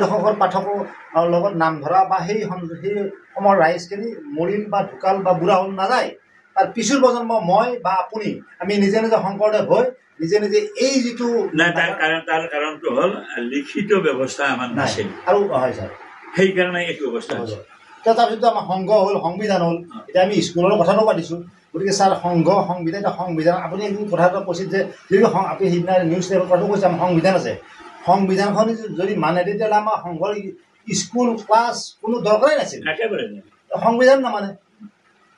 দশকৰ পাঠকৰ লগত নাম ধৰা বা সেই সময়ৰ ৰাইজখিনি মৰিল বা ঢুকাল বা বুঢ়া হ'ল নাযায়। তাৰ পিছৰ প্ৰজন্ম মই বা আপুনি আমি নিজে নিজে শংকৰদেৱ হৈ নিজে নিজে এই যিটো তাৰ কাৰণটো হ'ল লিখিত ব্যৱস্থা আমাৰ নাছিল আৰু হয় ছাৰ সেইকাৰণে এইটো ব্যৱস্থা হৈছে। তাৰপিছত আমাৰ সংঘ হ'ল, সংবিধান হ'ল, এতিয়া আমি স্কুলৰ কথাটো পাতিছোঁ। গতিকে ছাৰ সংঘ সংবিধান আপুনি এইটো কথা এটা কৈছিল যে যদি আপুনি সিদিনা নিউজ লাইভৰ কথাটো কৈছে আমাৰ সংবিধান আছে, সংবিধানখন যদি মানে তেতিয়াহ'লে আমাৰ সংঘৰ স্কুল ক্লাছ কোনো দৰকাৰেই নাছিল, একেবাৰে সংবিধান নামানে।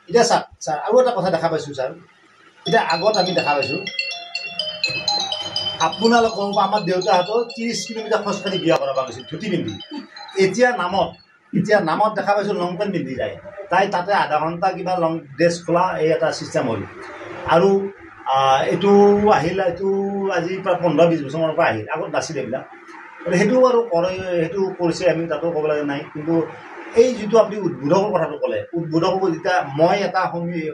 এতিয়া ছাৰ আৰু এটা কথা দেখা পাইছোঁ ছাৰ, এতিয়া আগত আমি দেখা পাইছোঁ আপোনালোকৰ বা আমাৰ দেউতাহঁতৰ 30 কিলোমিটাৰ খোজকাঢ়ি বিয়া কৰাব গৈছিল ধুতি পিন্ধি। এতিয়া নামত দেখা পাইছোঁ লং পেণ্ট পিন্ধি যায়, তাতে আধা ঘণ্টা কিবা লং ড্ৰেছ খোলা এই এটা ছিষ্টেম হ'ল। আৰু এইটো আহিল, এইটো আজি প্ৰায় 15-20 বছৰমানৰ পৰা আহিল, আগত নাছিল এইবিলাক। সেইটো আৰু সেইটো কৰিছে, আমি তাতো ক'ব লগা নাই। কিন্তু এই যিটো আপুনি উদ্বোধকৰ কথাটো ক'লে, উদ্বোধকক যেতিয়া মই এটা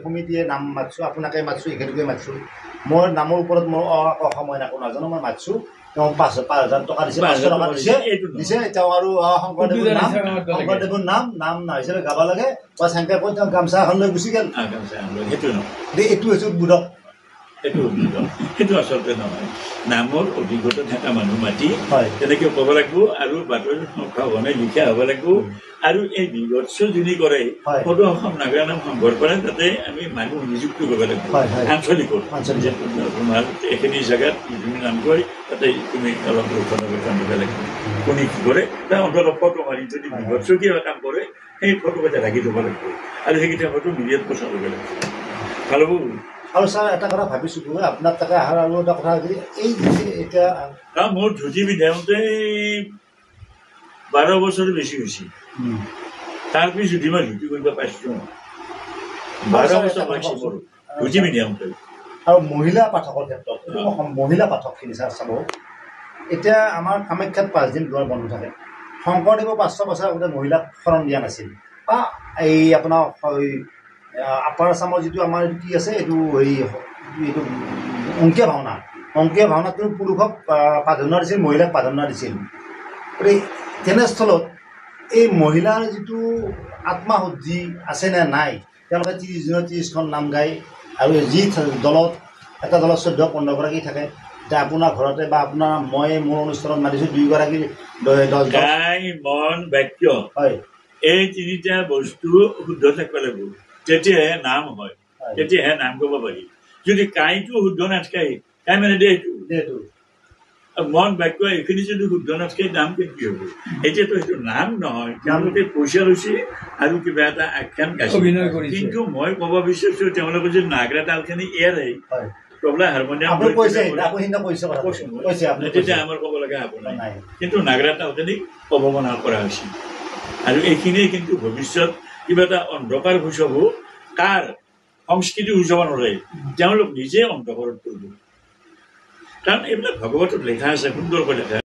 সমিতিয়ে নাম মাতিছোঁ, আপোনাকে মাতিছোঁ, এখেতকে মাতিছোঁ, মোৰ নামৰ ওপৰত মোৰ সময় একো নাজানো, মই মাতিছোঁ, তেওঁ 5,000 টকা দিছে, 500 টকা দিছে তেওঁ আৰু শংকৰদেৱৰ নাম হিচাপে গাব লাগে বা চেংকে কৈ তেওঁ গামোচা এখন লৈ গুচি গ'ল। এইটো হৈছে উদ্বোধক। সেইটো আচলতে নহয়। নামৰ অভিজ্ঞতা থকা মানুহ মাতি তেনেকৈ ক'ব লাগিব আৰু বাতৰি সংখ্যা বনাই লিখা হ'ব লাগিব। আৰু এই বিভৎস যোনে কৰে সদৌ অসম নাগাৰা নাম সংঘৰ পৰা তাতে আমি মানুহ নিযুক্ত কৰিব লাগিব আঞ্চলিকৰ। তোমাৰ এইখিনি জেগাত তুমি নাম কয় তাতে তুমি অলপ ৰক্ষণাবেক্ষণ দিব লাগিব। কোনে কি কৰে তাৰ অন্তত ফটো মাৰি যদি বিভৎস কিবা কাম কৰে সেই ফটো কেইটা ৰাখি থ'ব লাগিব আৰু সেইকেইটা ফটো মিডিয়াত প্ৰচাৰ কৰিব লাগিব। ভাল হ'ব। আৰু ছাৰ এটা কথা ভাবিছোঁ, আপোনাৰ তাতে অহাৰ আৰু এটা কথা হৈছে এই এতিয়া মোৰ ধুতি পিন্ধাওঁতে 12 বছৰ বেছি হৈছে। তাৰপিছত মই ধুতি কৰিব পাইছোঁ 12 বছৰ পাইছোঁ মোৰ ধুতি পিন্ধাওঁতে। আৰু মহিলা পাঠকৰ ক্ষেত্ৰত মহিলা পাঠকখিনি ছাৰ চাব, এতিয়া আমাৰ কামাখ্যাত 5 দিন দুৱাৰ বন্ধ থাকে। শংকৰদেৱৰ 500 বছৰ আগতে মহিলাক শৰণ দিয়া নাছিল। বা এই আপোনাৰ আপাৰ আছামৰ যিটো আমাৰ কি আছে এইটো অংকীয়া ভাওনাটো পুৰুষক প্ৰাধান্য দিছিল, মহিলাক প্ৰাধান্য দিছিল। গতিকে তেনেস্থলত এই মহিলাৰ যিটো আত্মাশুদ্ধি আছে নে নাই, তেওঁলোকে 30 দিনত 30খন নাম গায় আৰু যি দলত এটা দলত 14-15 গৰাকী থাকে। এতিয়া আপোনাৰ ঘৰতে বা আপোনাৰ মই মোৰ অনুষ্ঠানত মাতিছোঁ 2 গৰাকী 10 মন বাক্য হয়, এই 3টা বস্তু শুদ্ধ থাকিব লাগিব, তেতিয়াহে নাম হয়, তেতিয়াহে নাম ক'ব পাৰি। যদি কাইটো শুদ্ধ নাথাকে কাই মানে দেহটো মন বাক্য এইখিনি যদি শুদ্ধ নাথাকে নাম কি হ'ব? এতিয়াতো সেইটো নাম নহয়, তেওঁলোকে পইচা লৈছে আৰু কিবা এটা আখ্যান গাইছে। কিন্তু মই ক'ব বিচাৰিছোঁ তেওঁলোকে যদি নাগৰা তালখিনি এৰে তবলা হাৰমনিয়াম তেতিয়া আমাৰ ক'ব লগা হ'ব নাই। কিন্তু নাগৰা তালখিনি অৱমাননা কৰা হৈছে আৰু এইখিনিয়ে কিন্তু ভৱিষ্যত কিবা এটা অন্ধকাৰ গুচাব। কাৰ সংস্কৃতি গুচাব নোৱাৰে, তেওঁলোক নিজে অন্ধকাৰত কৰিব। কাৰণ এইবিলাক ভাগৱতত লিখা আছে সুন্দৰকৈ লিখা।